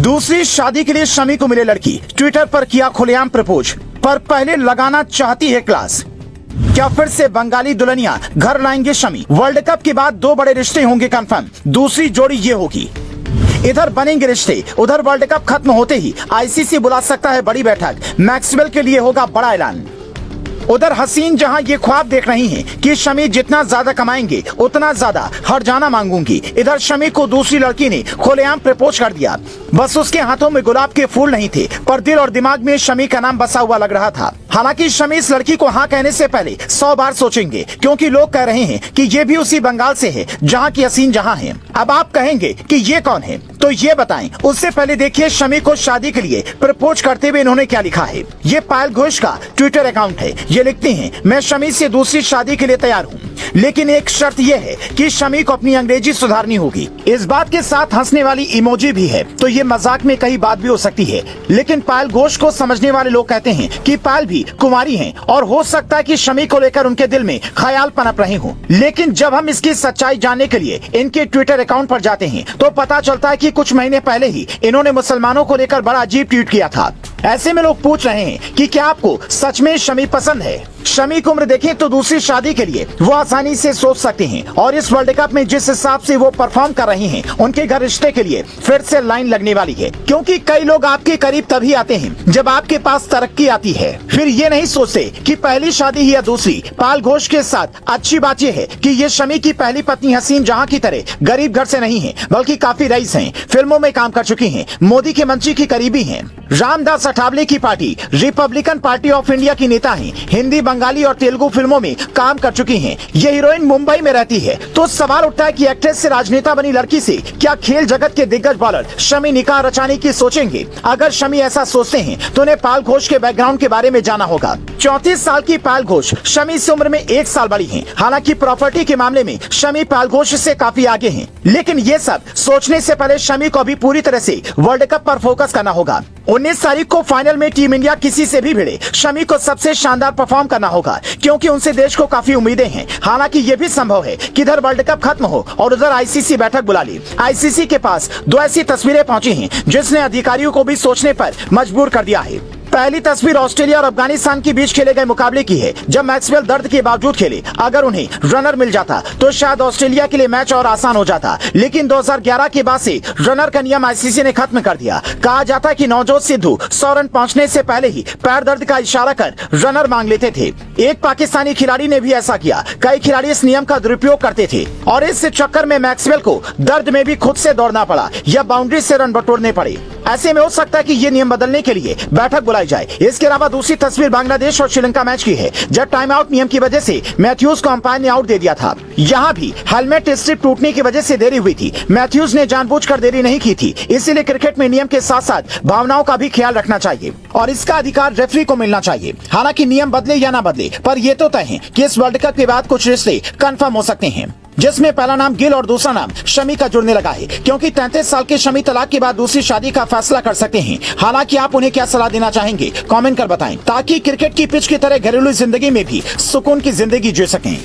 दूसरी शादी के लिए शमी को मिले लड़की, ट्विटर पर किया खुलेआम प्रपोज, पर पहले लगाना चाहती है क्लास। क्या फिर से बंगाली दुल्हनिया घर लाएंगे शमी? वर्ल्ड कप के बाद 2 बड़े रिश्ते होंगे कंफर्म। दूसरी जोड़ी ये होगी। इधर बनेंगे रिश्ते, उधर वर्ल्ड कप खत्म होते ही आईसीसी बुला सकता है बड़ी बैठक। मैक्सवेल के लिए होगा बड़ा ऐलान। उधर हसीन जहां ये ख्वाब देख रही हैं कि शमी जितना ज्यादा कमाएंगे उतना ज्यादा हर्जाना मांगूंगी, इधर शमी को दूसरी लड़की ने खुलेआम प्रपोज कर दिया। बस उसके हाथों में गुलाब के फूल नहीं थे, पर दिल और दिमाग में शमी का नाम बसा हुआ लग रहा था। हालांकि शमी इस लड़की को हाँ कहने से पहले 100 बार सोचेंगे, क्योंकि लोग कह रहे हैं कि ये भी उसी बंगाल से है जहाँ की हसीन जहाँ है। अब आप कहेंगे कि ये कौन है, तो ये बताएं। उससे पहले देखिए शमी को शादी के लिए प्रपोज करते हुए इन्होंने क्या लिखा है। ये पायल घोष का ट्विटर अकाउंट है। ये लिखते हैं, मैं शमी से दूसरी शादी के लिए तैयार हूँ, लेकिन एक शर्त यह है कि शमी को अपनी अंग्रेजी सुधारनी होगी। इस बात के साथ हंसने वाली इमोजी भी है, तो ये मजाक में कहीं बात भी हो सकती है। लेकिन पायल घोष को समझने वाले लोग कहते हैं कि पायल भी कुमारी हैं और हो सकता है कि शमी को लेकर उनके दिल में ख्याल पनप रहे हों। लेकिन जब हम इसकी सच्चाई जानने के लिए इनके ट्विटर अकाउंट पर जाते हैं तो पता चलता है कि कुछ महीने पहले ही इन्होंने मुसलमानों को लेकर बड़ा अजीब ट्वीट किया था। ऐसे में लोग पूछ रहे हैं कि क्या आपको सच में शमी पसंद है? शमी की उम्र देखें तो दूसरी शादी के लिए वो आसानी से सोच सकते हैं, और इस वर्ल्ड कप में जिस हिसाब से वो परफॉर्म कर रही हैं, उनके घर रिश्ते के लिए फिर से लाइन लगने वाली है। क्योंकि कई लोग आपके करीब तभी आते हैं जब आपके पास तरक्की आती है। फिर ये नहीं सोचते कि पहली शादी ही या दूसरी। पायल घोष के साथ अच्छी बात यह है कि ये शमी की पहली पत्नी हसीन जहां की तरह गरीब घर से नहीं है, बल्कि काफी रईस हैं, फिल्मों में काम कर चुकी हैं, मोदी के मंत्री की करीबी हैं, रामदास अठावले की party Republican party of India की नेता हैं, हिंदी बंगाली और तेलुगु फिल्मों में काम कर चुकी हैं। ये हीरोइन मुंबई में रहती है। तो सवाल उठता है कि एक्ट्रेस से राजनेता बनी लड़की से क्या खेल जगत के दिग्गज बॉलर शमी निकाह रचाने की सोचेंगे? अगर शमी ऐसा सोचते हैं तो उन्हें पायल घोष के बैकग्राउंड के बारे में जाना होगा। 34 साल की पायल घोष शमी से उम्र में 1 साल बड़ी हैं। हालांकि प्रॉपर्टी के मामले में शमी पायल घोष से काफी आगे हैं। लेकिन ये सब सोचने से पहले शमी को अभी पूरी तरह से वर्ल्ड कप पर फोकस करना होगा। 19 तारीख को फाइनल में टीम इंडिया किसी से भी भिड़े, शमी को सबसे शानदार परफॉर्म करना होगा, क्योंकि उनसे देश को काफी उम्मीदें हैं। हालांकि ये भी संभव है कि इधर वर्ल्ड कप खत्म हो और उधर आईसीसी बैठक बुला ली। आईसीसी के पास 2 ऐसी तस्वीरें पहुंची हैं जिसने अधिकारियों को भी सोचने पर मजबूर कर दिया है। पहली तस्वीर ऑस्ट्रेलिया और अफगानिस्तान के बीच खेले गए मुकाबले की है, जब मैक्सवेल दर्द के बावजूद खेले। अगर उन्हें रनर मिल जाता तो शायद ऑस्ट्रेलिया के लिए मैच और आसान हो जाता, लेकिन 2011 के बाद से रनर का नियम आईसीसी ने खत्म कर दिया। कहा जाता है कि नवजोत सिद्धू 100 रन पहुंचने से पहले ही पैर दर्द का इशारा कर रनर मांग लेते थे। एक पाकिस्तानी खिलाड़ी ने भी ऐसा किया। कई खिलाड़ी इस नियम का दुरुपयोग करते थे और इस चक्कर में मैक्सवेल को दर्द में भी खुद से दौड़ना पड़ा या बाउंड्री से रन बटोरने पड़े। ऐसे में हो सकता है कि ये नियम बदलने के लिए बैठक बुलाई जाए। इसके अलावा दूसरी तस्वीर बांग्लादेश और श्रीलंका मैच की है, जब टाइम आउट नियम की वजह से मैथ्यूज को अंपायर ने आउट दे दिया था। यहाँ भी हेलमेट स्ट्रिप टूटने की वजह से देरी हुई थी। मैथ्यूज ने जानबूझकर देरी नहीं की थी। इसीलिए क्रिकेट में नियम के साथ साथ भावनाओं का भी ख्याल रखना चाहिए और इसका अधिकार रेफरी को मिलना चाहिए। हालांकि नियम बदले या ना बदले, पर यह तो तय है कि इस वर्ल्ड कप के बाद कुछ रिश्ते कंफर्म हो सकते हैं, जिसमें पहला नाम गिल और दूसरा नाम शमी का जुड़ने लगा है। क्योंकि 33 साल के शमी तलाक के बाद दूसरी शादी का फैसला कर सकते हैं। हालांकि आप उन्हें क्या सलाह देना चाहेंगे, कमेंट कर बताएं, ताकि क्रिकेट की पिच की तरह घरेलू जिंदगी में भी सुकून की जिंदगी जी सकें।